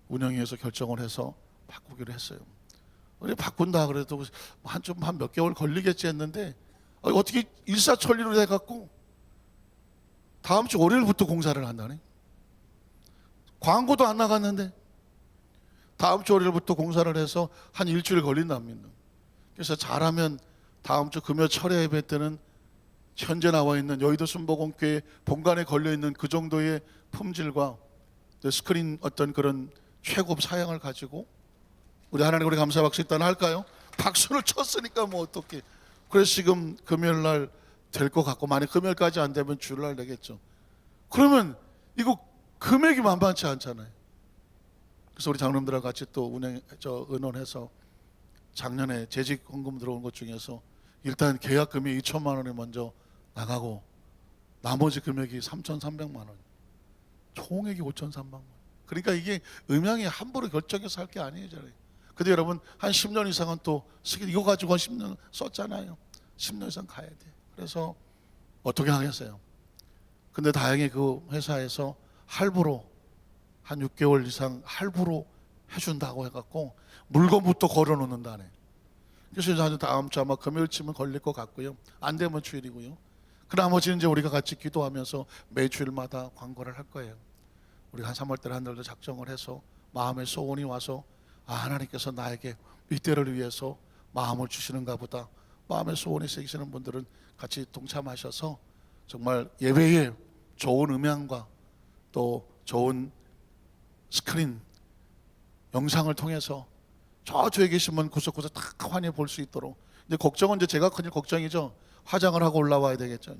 운영위에서 결정을 해서 바꾸기로 했어요. 우리 바꾼다 그래도 한 몇 개월 걸리겠지 했는데 어떻게 일사천리로 해갖고 다음 주 월요일부터 공사를 한다네. 광고도 안 나갔는데 다음 주 월요일부터 공사를 해서 한 일주일 걸린답니다. 그래서 잘하면 다음 주 금요 철야 예배 때는 현재 나와 있는 여의도 순복음교회 본관에 걸려있는 그 정도의 품질과 스크린 어떤 그런 최고급 사양을 가지고 우리 하나님 우리 감사 박수 일단 할까요? 박수를 쳤으니까 뭐 어떻게. 그래서 지금 금요일 날 될 것 같고, 만약 금요일까지 안 되면 주일날 되겠죠. 그러면 이거 금액이 만만치 않잖아요. 그래서 우리 장로님들하고 같이 또 의논해서 작년에 재직 헌금 들어온 것 중에서 일단 계약 금액 2천만 원이 먼저 나가고 나머지 금액이 3,300만 원, 총액이 5,300만 원. 그러니까 이게 음향이 함부로 결정해서 할 게 아니잖아요. 근데 여러분 한 10년 이상은 또 쓰기, 이거 가지고 한 10년 썼잖아요. 10년 이상 가야 돼. 그래서 어떻게 하겠어요? 근데 다행히 그 회사에서 할부로 한 6개월 이상 할부로 해준다고 해갖고 물건부터 걸어놓는다네. 그래서 이제 다음 주 아마 금요일쯤은 걸릴 것 같고요. 안 되면 주일이고요. 그 나머지는 이제 우리가 같이 기도하면서 매주일마다 광고를 할 거예요. 우리가 한 3월달 한 달도 작정을 해서 마음의 소원이 와서 하나님께서 나에게 이때를 위해서 마음을 주시는가 보다. 마음의 소원이 생기시는 분들은 같이 동참하셔서 정말 예배에 좋은 음향과 또 좋은 스크린 영상을 통해서 저 뒤에 계신 분 구석구석 다 환히 볼 수 있도록. 이제 걱정은 이제 제가 큰 걱정이죠. 화장을 하고 올라와야 되겠죠.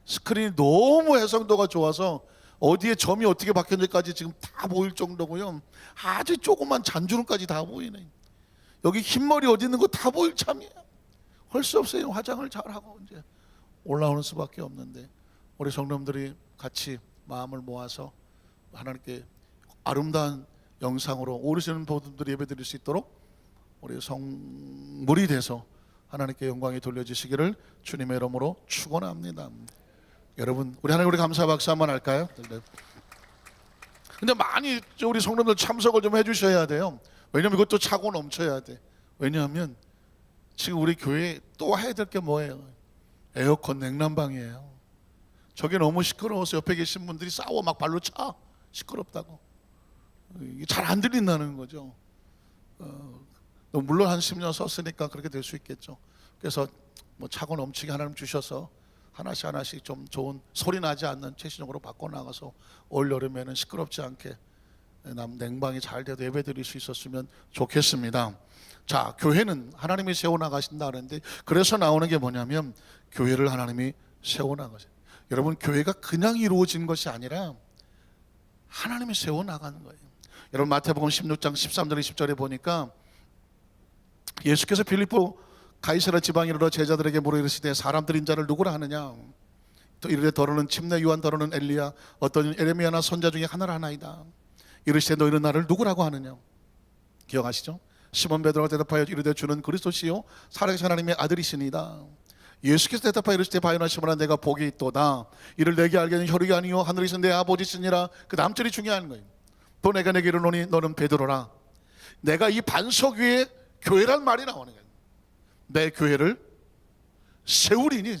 스크린이 너무 해상도가 좋아서 어디에 점이 어떻게 박혔는지까지 지금 다 보일 정도고요. 아주 조그만 잔주름까지 다 보이네. 여기 흰머리 어디 있는 거 다 보일 참이에요. 할 수 없어요. 화장을 잘하고 이제 올라오는 수밖에 없는데 우리 성도님들이 같이 마음을 모아서 하나님께 아름다운 영상으로 오르시는 분들이 예배드릴 수 있도록 우리 성물이 돼서 하나님께 영광이 돌려지시기를 주님의 이름으로 축원합니다. 여러분 우리 하나님 우리 감사 박수 한번 할까요? 근데 많이 우리 성도들 참석을 좀 해주셔야 돼요. 왜냐하면 이것도 차고 넘쳐야 돼. 왜냐하면 지금 우리 교회에 또 해야 될 게 뭐예요? 에어컨 냉난방이에요. 저게 너무 시끄러워서 옆에 계신 분들이 싸워 막 발로 차. 시끄럽다고. 이게 잘 안 들린다는 거죠. 물론 한 10년 썼으니까 그렇게 될 수 있겠죠. 그래서 뭐 차고 넘치게 하나님 주셔서 하나씩 좀 좋은 소리 나지 않는 최신형으로 바꿔나가서 올 여름에는 시끄럽지 않게 냉방이 잘 돼도 예배 드릴 수 있었으면 좋겠습니다. 자, 교회는 하나님이 세워나가신다 그러는데 그래서 나오는 게 뭐냐면 교회를 하나님이 세워나가세요. 여러분 교회가 그냥 이루어진 것이 아니라 하나님이 세워나가는 거예요. 여러분 마태복음 16장 13절 20절에 보니까 예수께서 빌립보 가이사랴 지방에 이르러 제자들에게 물어 이르시되 사람들이 인자를 누구라 하느냐. 또 이르되 더러는 침례 요한, 더러는 엘리야, 어떤 에레미야나 선자 중에 하나라 하나이다. 이르시되 너희는 나를 누구라고 하느냐. 기억하시죠? 시몬 베드로가 대답하여 이르되 주는 그리스도시요 살아계신 하나님의 아들이시니이다. 예수께서 대답하여 이르시되 바요나 시몬아 내가 복이 있도다. 이를 내게 알게 하는 혈육이 아니요 하늘에서 내 아버지시니라. 그 다음 절이 중요한 거예요. 또 내가 내게 이르노니 너는 베드로라. 내가 이 반석 위에 교회란 말이 나오는 거예요. 내 교회를 세우리니.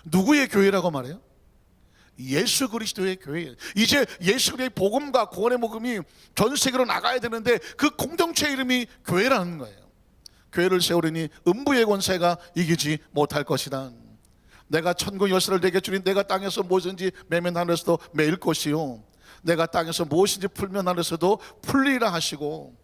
누구의 교회라고 말해요? 예수 그리스도의 교회. 이제 예수 그리스도의 복음과 구원의 복음이 전 세계로 나가야 되는데 그 공동체 이름이 교회라는 거예요. 교회를 세우리니 음부의 권세가 이기지 못할 것이다. 내가 천국 열쇠를 내게 주니 내가 땅에서 무엇인지 매면 하늘에서도 매일 것이요 내가 땅에서 무엇인지 풀면 하늘에서도 풀리라 하시고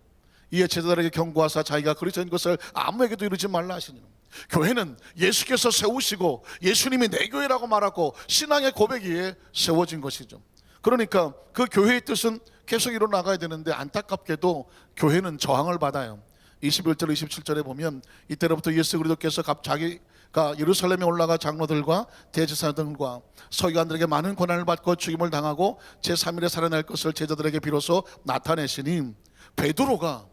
이에 제자들에게 경고하사 자기가 그리스도인 것을 아무에게도 이루지 말라 하시니. 교회는 예수께서 세우시고 예수님이 내 교회라고 말하고 신앙의 고백에 세워진 것이죠. 그러니까 그 교회의 뜻은 계속 이뤄나가야 되는데 안타깝게도 교회는 저항을 받아요. 21절 27절에 보면 이때로부터 예수 그리스도께서 자기가 예루살렘에 올라가 장로들과 대제사장들과 서기관들에게 많은 고난을 받고 죽임을 당하고 제3일에 살아날 것을 제자들에게 비로소 나타내시니 베드로가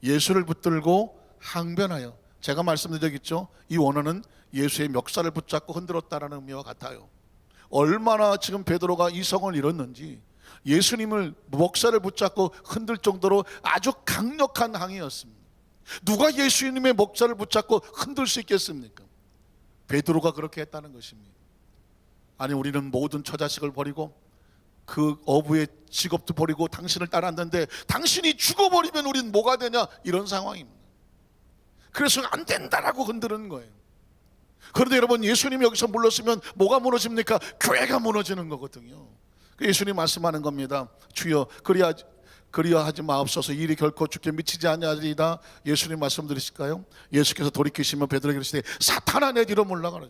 예수를 붙들고 항변하여, 제가 말씀드렸겠죠, 이 원어는 예수의 멱살을 붙잡고 흔들었다라는 의미와 같아요. 얼마나 지금 베드로가 이성을 잃었는지 예수님을 멱살을 붙잡고 흔들 정도로 아주 강력한 항의였습니다. 누가 예수님의 멱살을 붙잡고 흔들 수 있겠습니까? 베드로가 그렇게 했다는 것입니다. 아니 우리는 모든 처자식을 버리고 그 어부의 직업도 버리고 당신을 따랐는데 당신이 죽어버리면 우린 뭐가 되냐, 이런 상황입니다. 그래서 안 된다라고 흔드는 거예요. 그런데 여러분, 예수님이 여기서 물렀으면 뭐가 무너집니까? 교회가 무너지는 거거든요. 예수님 말씀하는 겁니다. 주여 그리하지 마옵소서. 일이 결코 죽게 미치지 아니하리이다. 예수님 말씀 드리실까요? 예수께서 돌이키시면 베드로에게 이르시되 사탄아 내 뒤로 물러가라.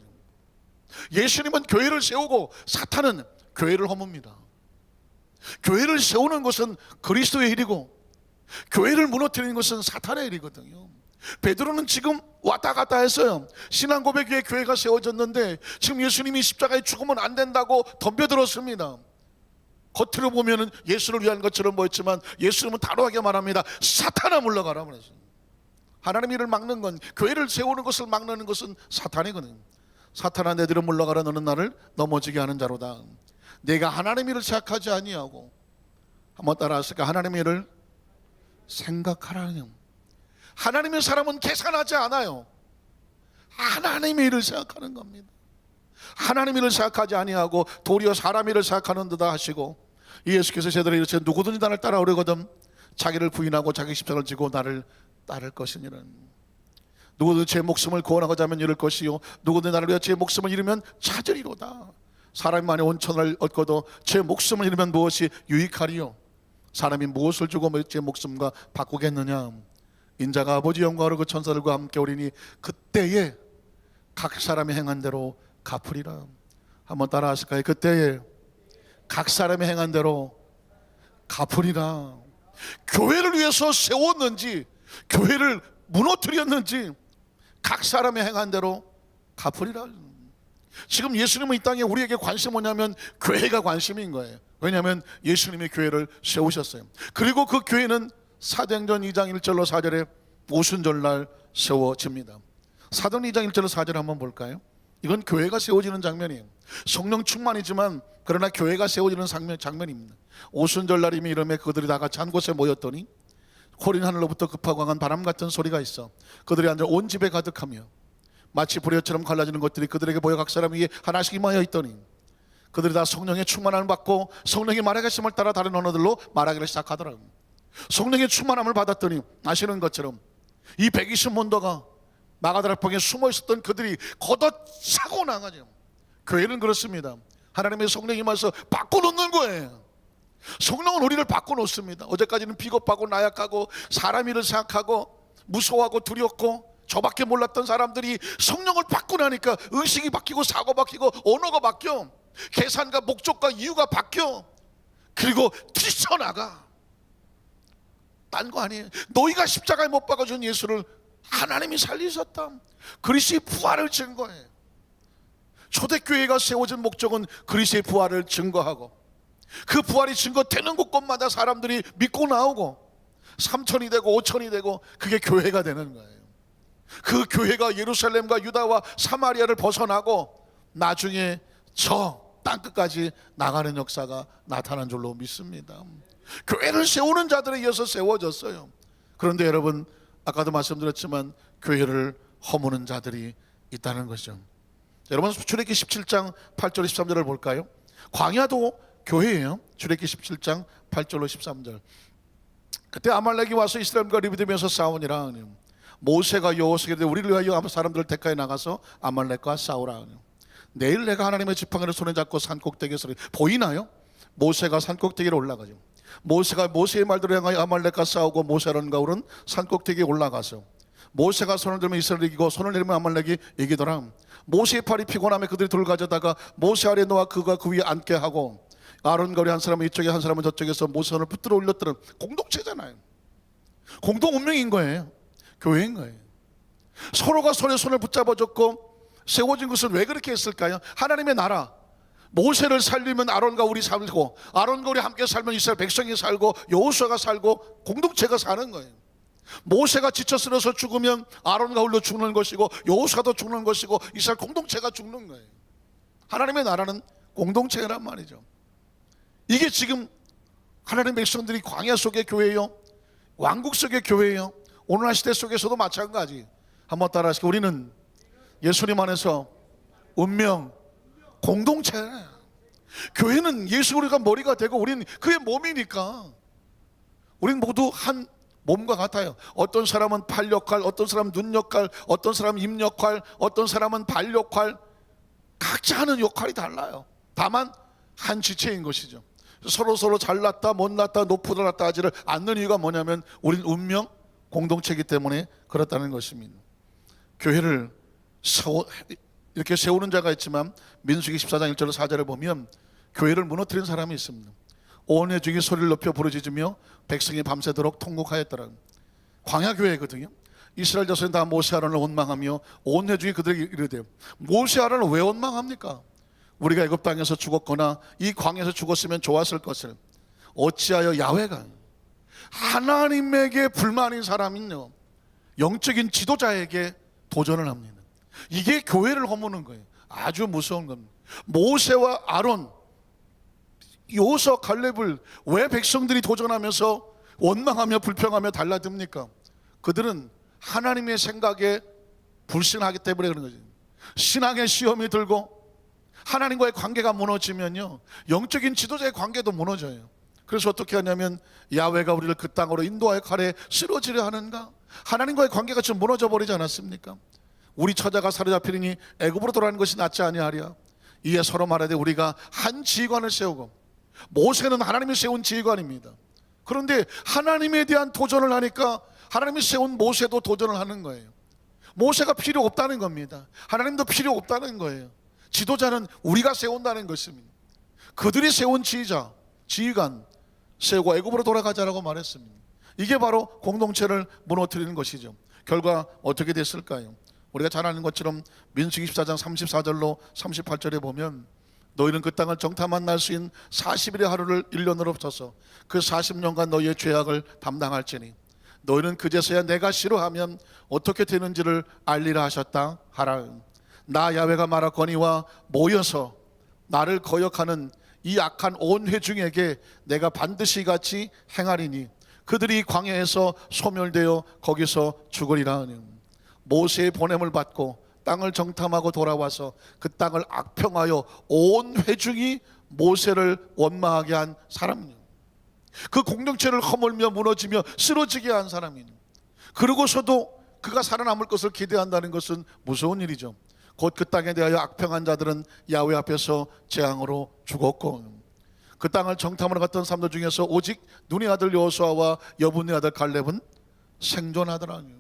예수님은 교회를 세우고 사탄은 교회를 허뭅니다. 교회를 세우는 것은 그리스도의 일이고 교회를 무너뜨리는 것은 사탄의 일이거든요. 베드로는 지금 왔다 갔다 했어요. 신앙 고백 위에 교회가 세워졌는데 지금 예수님이 십자가에 죽으면 안 된다고 덤벼들었습니다. 겉으로 보면은 예수를 위한 것처럼 보였지만 예수님은 단호하게 말합니다. 사탄아 물러가라 그랬어요. 하나님 일을 막는 건, 교회를 세우는 것을 막는 것은 사탄이거든요. 사탄아 내 뒤로 물러가라. 너는 나를 넘어지게 하는 자로다. 내가 하나님 일을 생각하지 아니하고, 한번 따라하실까? 하나님 일을 생각하라는. 하나님의 사람은 계산하지 않아요. 하나님의 일을 생각하는 겁니다. 하나님 일을 생각하지 아니하고 도리어 사람 일을 생각하는 듯다 하시고, 예수께서 제대로 이르시되 누구든지 나를 따라오려거든 자기를 부인하고 자기 십자가를 지고 나를 따를 것이니라. 누구든지 제 목숨을 구원하고자 하면 잃을 것이요 누구든지 나를 위하여 제 목숨을 잃으면 찾으리로다. 사람이 만일 온천을 얻고도 제 목숨을 잃으면 무엇이 유익하리요? 사람이 무엇을 주고 제 목숨과 바꾸겠느냐? 인자가 아버지 영광으로 그 천사들과 함께 오리니 그때에 각 사람이 행한 대로 갚으리라. 한번 따라 하실까요? 그때에 각 사람이 행한 대로 갚으리라. 교회를 위해서 세웠는지 교회를 무너뜨렸는지 각 사람이 행한 대로 갚으리라. 지금 예수님은 이 땅에 우리에게 관심이 뭐냐면 교회가 관심인 거예요. 왜냐하면 예수님이 교회를 세우셨어요. 그리고 그 교회는 사도행전 2장 1절로 4절에 오순절날 세워집니다. 사도행전 2장 1절로 4절 한번 볼까요? 이건 교회가 세워지는 장면이에요. 성령 충만이지만 그러나 교회가 세워지는 장면입니다. 오순절날 이미 이름에 그들이 다 같이 한 곳에 모였더니 호린 하늘로부터 급하고 강한 바람 같은 소리가 있어 그들이 앉아 온 집에 가득하며 마치 불의처럼 갈라지는 것들이 그들에게 보여 각 사람 위에 하나씩 임하여 있더니 그들이 다 성령의 충만함을 받고 성령이 말하겠음을 따라 다른 언어들로 말하기를 시작하더라고요. 성령의 충만함을 받았더니 아시는 것처럼 이 120문도가 마가다락방에 숨어 있었던 그들이 걷어차고 나가죠. 교회는 그렇습니다. 하나님의 성령이 임해서 바꿔놓는 거예요. 성령은 우리를 바꿔놓습니다. 어제까지는 비겁하고 나약하고 사람 일을 생각하고 무서워하고 두렵고 저밖에 몰랐던 사람들이 성령을 받고 나니까 의식이 바뀌고 사고 바뀌고 언어가 바뀌어 계산과 목적과 이유가 바뀌어. 그리고 뛰쳐나가. 딴 거 아니에요. 너희가 십자가에 못 박아준 예수를 하나님이 살리셨다. 그리스도의 부활을 증거해. 초대교회가 세워진 목적은 그리스도의 부활을 증거하고, 그 부활이 증거되는 곳곳마다 사람들이 믿고 나오고 3천이 되고 5천이 되고, 그게 교회가 되는 거예요. 그 교회가 예루살렘과 유다와 사마리아를 벗어나고 나중에 저 땅끝까지 나가는 역사가 나타난 줄로 믿습니다. 교회를 세우는 자들에 의해서 세워졌어요. 그런데 여러분, 아까도 말씀드렸지만 교회를 허무는 자들이 있다는 것이죠. 여러분, 출애굽기 17장 8절 13절을 볼까요? 광야도 교회예요. 출애굽기 17장 8절로 13절. 그때 아말렉이 와서 이스라엘과 리비딤에서 싸우니라. 모세가 여호수아에게 우리를 위하여 사람들을 택하여 나가서 아말렉과 싸우라. 내일 내가 하나님의 지팡이를 손에 잡고 산꼭대기에 서리. 보이나요? 모세가 산꼭대기로 올라가죠. 모세가 모세의 말대로 향하여 아말렉과 싸우고 모세론과 울은 산꼭대기에 올라가서 모세가 손을 들면 이스라엘이 이기고 손을 내리면 아말렉이 이기더라. 모세의 팔이 피곤하며 그들이 돌을 가져다가 모세 아래 놓아 그가 그 위에 앉게 하고, 아론과 우리 한 사람은 이쪽에 한 사람은 저쪽에서 모세 손을 붙들어 올렸더라. 공동체잖아요. 공동 운명인 거예요. 교회인 거예요. 서로가 손에 손을 붙잡아줬고 세워진 것은 왜 그렇게 했을까요? 하나님의 나라, 모세를 살리면 아론과 우리 살고, 아론과 우리 함께 살면 이스라엘 백성이 살고, 여호수아가 살고, 공동체가 사는 거예요. 모세가 지쳐 쓰러서 죽으면 아론과 홀로 죽는 것이고, 여호수아도 죽는 것이고, 이스라엘 공동체가 죽는 거예요. 하나님의 나라는 공동체란 말이죠. 이게 지금 하나님의 백성들이 광야 속의 교회예요, 왕국 속의 교회예요. 오늘날 시대 속에서도 마찬가지. 한번 따라하시고, 우리는 예수님 안에서 운명 공동체. 교회는 예수 우리가 머리가 되고 우리는 그의 몸이니까 우리는 모두 한 몸과 같아요. 어떤 사람은 팔 역할, 어떤 사람은 눈 역할, 어떤 사람은 입 역할, 어떤 사람은 발 역할, 각자 하는 역할이 달라요. 다만 한 지체인 것이죠. 서로 잘났다 못났다 높다 낮다 하지를 않는 이유가 뭐냐면 우리는 운명 공동체이기 때문에 그렇다는 것입니다. 교회를 이렇게 세우는 자가 있지만 민수기 14장 1절로 4절을 보면 교회를 무너뜨린 사람이 있습니다. 온 회중이 소리를 높여 부르짖으며 백성이 밤새도록 통곡하였더라. 광야교회거든요. 이스라엘 자손이 다 모세 아론을 원망하며 온 회중이 그들에게 이르되, 모세 아론을 왜 원망합니까? 우리가 애굽 땅에서 죽었거나 이 광야에서 죽었으면 좋았을 것을 어찌하여 야훼가, 하나님에게 불만인 사람은요 영적인 지도자에게 도전을 합니다. 이게 교회를 허무는 거예요. 아주 무서운 겁니다. 모세와 아론, 여호수아 갈렙을 왜 백성들이 도전하면서 원망하며 불평하며 달라듭니까? 그들은 하나님의 생각에 불신하기 때문에 그런 거죠. 신앙의 시험이 들고 하나님과의 관계가 무너지면요 영적인 지도자의 관계도 무너져요. 그래서 어떻게 하냐면, 야훼가 우리를 그 땅으로 인도하여 칼에 쓰러지려 하는가? 하나님과의 관계가 좀 무너져 버리지 않았습니까? 우리 처자가 사로잡히니 애굽으로 돌아가는 것이 낫지 아니하랴. 이에 서로 말하되 우리가 한 지휘관을 세우고, 모세는 하나님이 세운 지휘관입니다. 그런데 하나님에 대한 도전을 하니까 하나님이 세운 모세도 도전을 하는 거예요. 모세가 필요 없다는 겁니다. 하나님도 필요 없다는 거예요. 지도자는 우리가 세운다는 것입니다. 그들이 세운 지휘자, 지휘관 세우고 애굽으로 돌아가자라고 말했습니다. 이게 바로 공동체를 무너뜨리는 것이죠. 결과 어떻게 됐을까요? 우리가 잘 아는 것처럼 민수기 14장 34절로 38절에 보면, 너희는 그 땅을 정탐한 날 수인 40일의 하루를 1년으로 쳐서 그 40년간 너희의 죄악을 담당할지니 너희는 그제서야 내가 싫어하면 어떻게 되는지를 알리라 하셨다 하라. 나 야훼가 말하거니와 모여서 나를 거역하는 이 악한 온 회중에게 내가 반드시 같이 행하리니 그들이 광야에서 소멸되어 거기서 죽으리라. 모세의 보냄을 받고 땅을 정탐하고 돌아와서 그 땅을 악평하여 온 회중이 모세를 원망하게 한 사람이에요. 그 공동체를 허물며 무너지며 쓰러지게 한 사람이에요. 그러고서도 그가 살아남을 것을 기대한다는 것은 무서운 일이죠. 곧 그 땅에 대하여 악평한 자들은 야훼 앞에서 재앙으로 죽었고, 그 땅을 정탐하러 갔던 사람들 중에서 오직 눈의 아들 여호수아와 여분의 아들 갈렙은 생존하더라고요.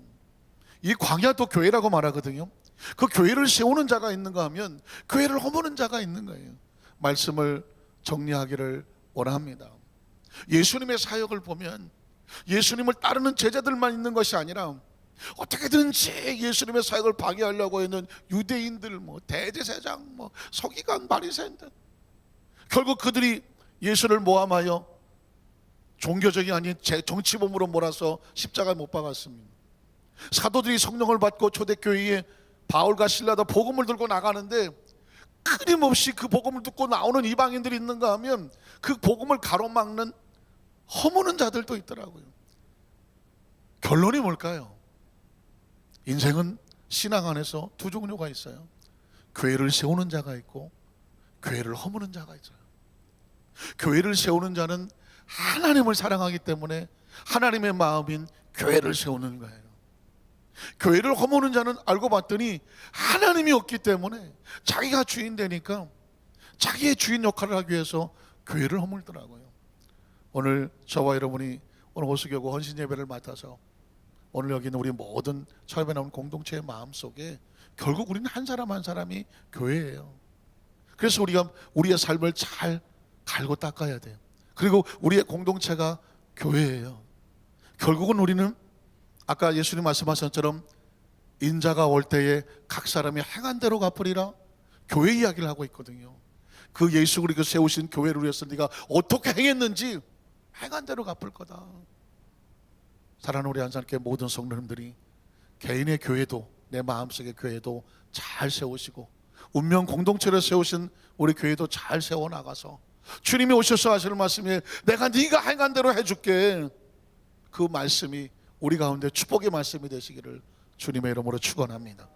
이 광야도 교회라고 말하거든요. 그 교회를 세우는 자가 있는가 하면 교회를 허무는 자가 있는 거예요. 말씀을 정리하기를 원합니다. 예수님의 사역을 보면 예수님을 따르는 제자들만 있는 것이 아니라 어떻게든지 예수님의 사역을 방해하려고 했는 유대인들, 대제사장, 서기관, 바리새인들, 결국 그들이 예수를 모함하여 종교적이 아닌 정치범으로 몰아서 십자가에 못 박았습니다. 사도들이 성령을 받고 초대교회에 바울과 실라다 복음을 들고 나가는데 끊임없이 그 복음을 듣고 나오는 이방인들이 있는가 하면 그 복음을 가로막는 허무는 자들도 있더라고요. 결론이 뭘까요? 인생은 신앙 안에서 두 종류가 있어요. 교회를 세우는 자가 있고 교회를 허무는 자가 있어요. 교회를 세우는 자는 하나님을 사랑하기 때문에 하나님의 마음인 교회를 세우는 거예요. 교회를 허무는 자는 알고 봤더니 하나님이 없기 때문에 자기가 주인 되니까 자기의 주인 역할을 하기 위해서 교회를 허물더라고요. 오늘 저와 여러분이 오늘 호수교구 헌신 예배를 맡아서 오늘 여기 있는 우리 모든 처음에 나온 공동체의 마음속에 결국 우리는 한 사람 한 사람이 교회예요. 그래서 우리가 우리의 삶을 잘 갈고 닦아야 돼요. 그리고 우리의 공동체가 교회예요. 결국은 우리는 아까 예수님 말씀하신 것처럼 인자가 올 때에 각 사람이 행한 대로 갚으리라, 교회 이야기를 하고 있거든요. 그 예수 그리스도 세우신 교회를 위해서 네가 어떻게 행했는지 행한 대로 갚을 거다. 사랑하는 우리 한산교회 모든 성도님들이 개인의 교회도 내 마음속의 교회도 잘 세우시고 운명 공동체를 세우신 우리 교회도 잘 세워나가서 주님이 오셔서 하시는 말씀이 내가 네가 행한 대로 해줄게, 그 말씀이 우리 가운데 축복의 말씀이 되시기를 주님의 이름으로 축원합니다.